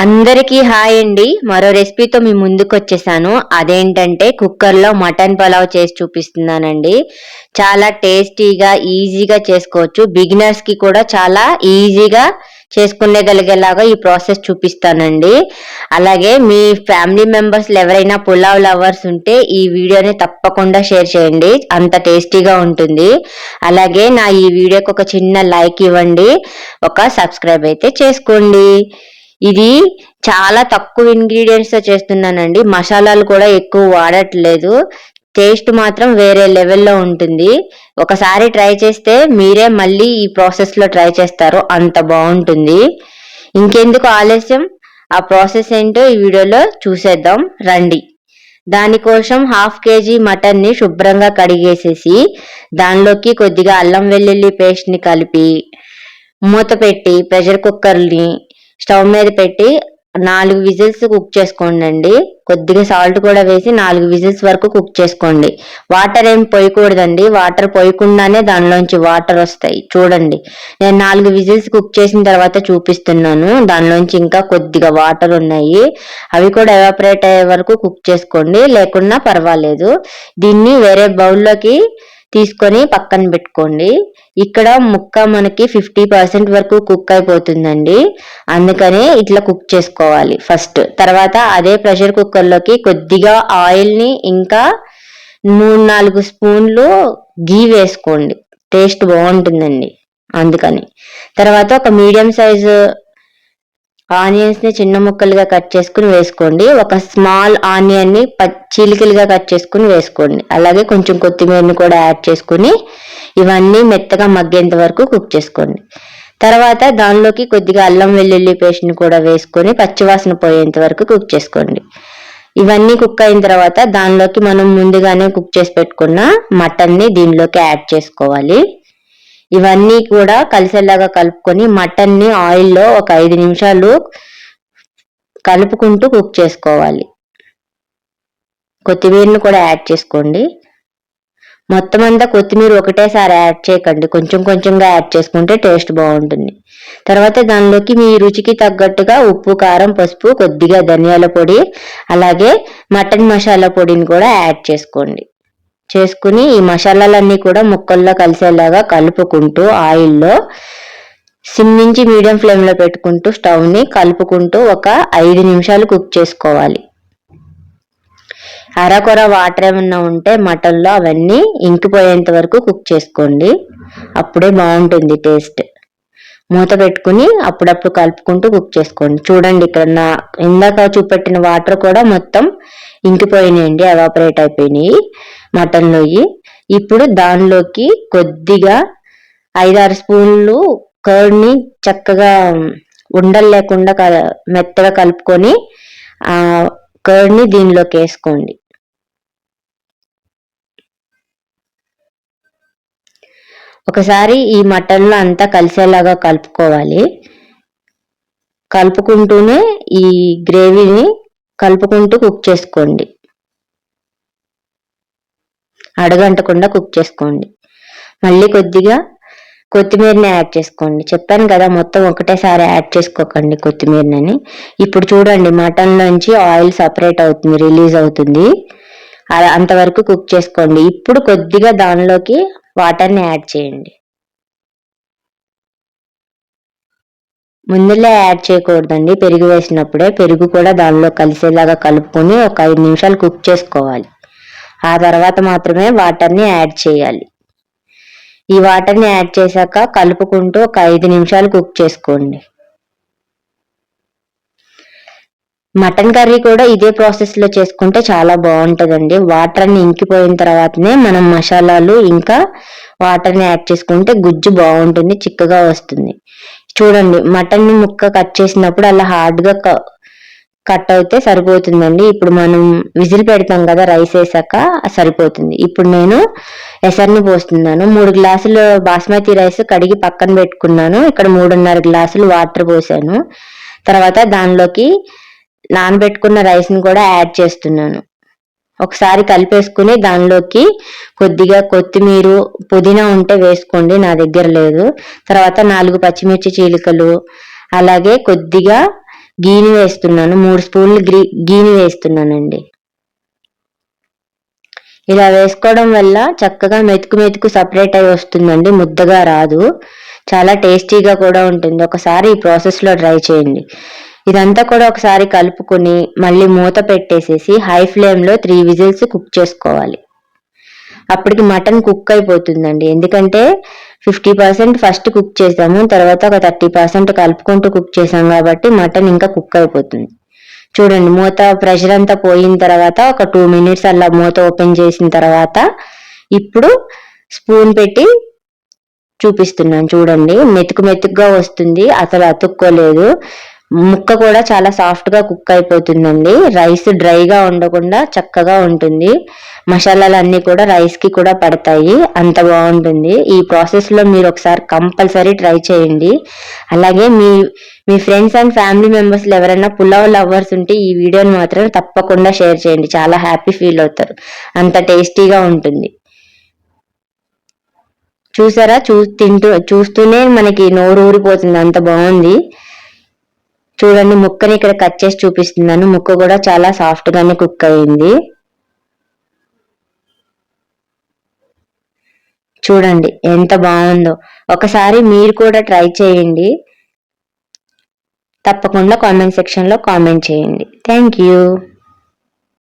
అందరికీ హాయ్ అండి. మరో రెసిపీతో మీ ముందుకు వచ్చేసాను. అదేంటంటే కుక్కర్లో మటన్ పలావ్ చేసి చూపిస్తున్నానండి. చాలా టేస్టీగా ఈజీగా చేసుకోవచ్చు. బిగినర్స్ కి కూడా చాలా ఈజీగా చేసుకునేగలిగేలాగా ఈ ప్రాసెస్ చూపిస్తానండి. అలాగే మీ ఫ్యామిలీ మెంబర్స్ ఎవరైనా పులావ్ లవర్స్ ఉంటే ఈ వీడియోని తప్పకుండా షేర్ చేయండి. అంత టేస్టీగా ఉంటుంది. అలాగే నా ఈ వీడియోకి ఒక చిన్న లైక్ ఇవ్వండి, ఒక సబ్స్క్రైబ్ అయితే చేసుకోండి. ఇది చాలా తక్కువ ఇంగ్రీడియంట్స్ తో చేస్తున్నానండి. మసాలాలు కూడా ఎక్కువ వాడట్లేదు. టేస్ట్ మాత్రం వేరే లెవెల్లో ఉంటుంది. ఒకసారి ట్రై చేస్తే మీరే మళ్ళీ ఈ ప్రాసెస్ లో ట్రై చేస్తారు, అంత బాగుంటుంది. ఇంకెందుకు ఆలస్యం, ఆ ప్రాసెస్ ఏంటో ఈ వీడియోలో చూసేద్దాం రండి. దానికోసం 1/2 kg మటన్ ని శుభ్రంగా కడిగేసేసి దానిలోకి కొద్దిగా అల్లం వెల్లుల్లి పేస్ట్ ని కలిపి మూత పెట్టి ప్రెషర్ కుక్కర్ని స్టవ్ మీద పెట్టి 4 విజిల్స్ కుక్ చేసుకోండి. కొద్దిగా సాల్ట్ కూడా వేసి 4 విజిల్స్ వరకు కుక్ చేసుకోండి. వాటర్ ఏం పోయకూడదండి. వాటర్ పోయకుండానే దానిలోంచి వాటర్ వస్తాయి. చూడండి, నేను 4 విజిల్స్ కుక్ చేసిన తర్వాత చూపిస్తున్నాను. దానిలోంచి ఇంకా కొద్దిగా వాటర్ ఉన్నాయి. అవి కూడా ఎవాపరేట్ అయ్యే వరకు కుక్ చేసుకోండి, లేకున్నా పర్వాలేదు. దీన్ని వేరే బౌల్లోకి తీసుకొని పక్కన పెట్టుకోండి. ఇక్కడ ముక్క మనకి 50% వరకు కుక్ అయిపోతుందండి. అందుకని ఇట్లా కుక్ చేసుకోవాలి ఫస్ట్. తర్వాత అదే ప్రెషర్ కుక్కర్లోకి కొద్దిగా ఆయిల్ ని ఇంకా 3-4 స్పూన్లు గీ వేసుకోండి. టేస్ట్ బాగుంటుందండి అందుకని. తర్వాత ఒక మీడియం సైజు ఆనియన్స్ ని చిన్న ముక్కలుగా కట్ చేసుకుని వేసుకోండి. ఒక స్మాల్ ఆనియన్ ని చీలికలుగా కట్ చేసుకుని వేసుకోండి. అలాగే కొంచెం కొత్తిమీరని కూడా యాడ్ చేసుకుని ఇవన్నీ మెత్తగా మగ్గేంత వరకు కుక్ చేసుకోండి. తర్వాత దానిలోకి కొద్దిగా అల్లం వెల్లుల్లి పేస్ట్ ని కూడా వేసుకొని పచ్చివాసన పోయేంత వరకు కుక్ చేసుకోండి. ఇవన్నీ కుక్ అయిన తర్వాత దానిలోకి మనం ముందుగానే కుక్ చేసి పెట్టుకున్న మటన్ ని దీనిలోకి యాడ్ చేసుకోవాలి. ఇవన్నీ కూడా కలిసేలాగా కలుపుకొని మటన్ ని ఆయిల్లో ఒక 5 నిమిషాలు కలుపుకుంటూ కుక్ చేసుకోవాలి. కొత్తిమీరని కూడా యాడ్ చేసుకోండి. మొత్తం అంతా కొత్తిమీర ఒకటేసారి యాడ్ చేయకండి, కొంచెం కొంచెంగా యాడ్ చేసుకుంటే టేస్ట్ బాగుంటుంది. తర్వాత దానిలోకి మీ రుచికి తగ్గట్టుగా ఉప్పు, కారం, పసుపు, కొద్దిగా ధనియాల పొడి, అలాగే మటన్ మసాలా పొడిని కూడా యాడ్ చేసుకోండి. చేసుకుని ఈ మసాలాలన్నీ కూడా ముక్కల్లో కలిసేలాగా కలుపుకుంటూ ఆయిల్లో సిమ్ నుంచి మీడియం ఫ్లేమ్ లో పెట్టుకుంటూ స్టవ్ ని కలుపుకుంటూ ఒక 5 నిమిషాలు కుక్ చేసుకోవాలి. అరకొర వాటర్ ఏమన్నా ఉంటే మటన్లో అవన్నీ ఇంకిపోయేంత వరకు కుక్ చేసుకోండి. అప్పుడే బాగుంటుంది టేస్ట్. మూత పెట్టుకుని అప్పుడప్పుడు కలుపుకుంటూ కుక్ చేసుకోండి. చూడండి, ఇక్కడ ఇందాక చూపెట్టిన వాటర్ కూడా మొత్తం ఇంకిపోయినాయండి, ఎవాపరేట్ అయిపోయినాయి మటన్లోకి. ఇప్పుడు దానిలోకి కొద్దిగా 5-6 స్పూన్లు కర్డ్ని చక్కగా ఉండలు లేకుండా మెత్తగా కలుపుకొని ఆ కర్డ్ని దీనిలోకి వేసుకోండి. ఒకసారి ఈ మటన్లో అంతా కలిసేలాగా కలుపుకోవాలి. కలుపుకుంటూనే ఈ గ్రేవీని కలుపుకుంటూ కుక్ చేసుకోండి. అడగంటకుండా కుక్ చేసుకోండి. మళ్ళీ కొద్దిగా కొత్తిమీరని యాడ్ చేసుకోండి. చెప్పాను కదా, మొత్తం ఒకటేసారి యాడ్ చేసుకోకండి కొత్తిమీరని. ఇప్పుడు చూడండి, మటన్ నుంచి ఆయిల్ సపరేట్ అవుతుంది, రిలీజ్ అవుతుంది. అంతవరకు కుక్ చేసుకోండి. ఇప్పుడు కొద్దిగా దానిలోకి వాటర్ని యాడ్ చేయండి. ముందులే యాడ్ చేయకూడదండి, పెరుగు వేసినప్పుడే. పెరుగు కూడా దానిలో కలిసేలాగా కలుపుకొని ఒక 5 నిమిషాలు కుక్ చేసుకోవాలి. ఆ తర్వాత మాత్రమే వాటర్ని యాడ్ చేయాలి. ఈ వాటర్ని యాడ్ చేశాక కలుపుకుంటూ ఒక 5 నిమిషాలు కుక్ చేసుకోండి. మటన్ కర్రీ కూడా ఇదే ప్రాసెస్ లో చేసుకుంటే చాలా బాగుంటుందండి. వాటర్ని ఇంకిపోయిన తర్వాతనే మనం మసాలాలు ఇంకా వాటర్ని యాడ్ చేసుకుంటే గుజ్జు బాగుంటుంది, చిక్కగా వస్తుంది. చూడండి, మటన్ ని ముక్క కట్ చేసినప్పుడు అలా హార్డ్గా కట్ అయితే సరిపోతుందండి. ఇప్పుడు మనం విజిల్ పెడతాం కదా రైస్ వేసాక, సరిపోతుంది. ఇప్పుడు నేను ఎసర్ని పోస్తున్నాను. 3 గ్లాసులు బాస్మతి రైస్ కడిగి పక్కన పెట్టుకున్నాను. ఇక్కడ 3.5 గ్లాసులు వాటర్ పోసాను. తర్వాత దానిలోకి నానబెట్టుకున్న రైస్ ని కూడా యాడ్ చేస్తున్నాను. ఒకసారి కలిపేసుకుని దానిలోకి కొద్దిగా కొత్తిమీర, పుదీనా ఉంటే వేసుకోండి, నా దగ్గర లేదు. తర్వాత 4 పచ్చిమిర్చి చీలికలు, అలాగే కొద్దిగా గీని వేస్తున్నాను. 3 స్పూన్లు గీని వేస్తున్నానండి. ఇలా వేసుకోవడం వల్ల చక్కగా మెతుకు మెతుకు సపరేట్ అయి వస్తుందండి, ముద్దగా రాదు. చాలా టేస్టీగా కూడా ఉంటుంది. ఒకసారి ఈ ప్రాసెస్లో ట్రై చేయండి. ఇదంతా కూడా ఒకసారి కలుపుకొని మళ్ళీ మూత పెట్టేసేసి హై ఫ్లేమ్లో 3 విజిల్స్ కుక్ చేసుకోవాలి. అప్పటికి మటన్ కుక్ అయిపోతుందండి. ఎందుకంటే 50% ఫస్ట్ కుక్ చేసాము, తర్వాత ఒక 30% కలుపుకుంటూ కుక్ చేసాం కాబట్టి మటన్ ఇంకా కుక్ అయిపోతుంది. చూడండి, మూత ప్రెషర్ అంతా పోయిన తర్వాత ఒక 2 మినిట్స్ అలా మూత ఓపెన్ చేసిన తర్వాత ఇప్పుడు స్పూన్ పెట్టి చూపిస్తున్నాను. చూడండి, మెతుకు మెతుకుగా వస్తుంది, అసలు అతుక్కోలేదు. ముక్క కూడా చాలా సాఫ్ట్ గా కుక్ అయిపోతుందండి. రైస్ డ్రైగా ఉండకుండా చక్కగా ఉంటుంది. మసాలాలన్నీ కూడా రైస్ కి కూడా పడతాయి, అంత బాగుంటుంది. ఈ ప్రాసెస్ లో మీరు ఒకసారి కంపల్సరీ ట్రై చేయండి. అలాగే మీ ఫ్రెండ్స్ అండ్ ఫ్యామిలీ మెంబర్స్ ఎవరైనా పులావ్ లవర్స్ ఉంటే ఈ వీడియోని మాత్రం తప్పకుండా షేర్ చేయండి. చాలా హ్యాపీ ఫీల్ అవుతారు, అంత టేస్టీగా ఉంటుంది. చూసారా, చూస్తూనే మనకి నోరు ఊరిపోతుంది, అంత బాగుంది. చూడండి, ముక్కని ఇక్కడ కట్ చేసి చూపిస్తున్నాను. ముక్క కూడా చాలా సాఫ్ట్ గానే కుక్ అయింది. చూడండి ఎంత బాగుందో. ఒకసారి మీరు కూడా ట్రై చేయండి. తప్పకుండా కామెంట్ సెక్షన్ లో కామెంట్ చేయండి. Thank you.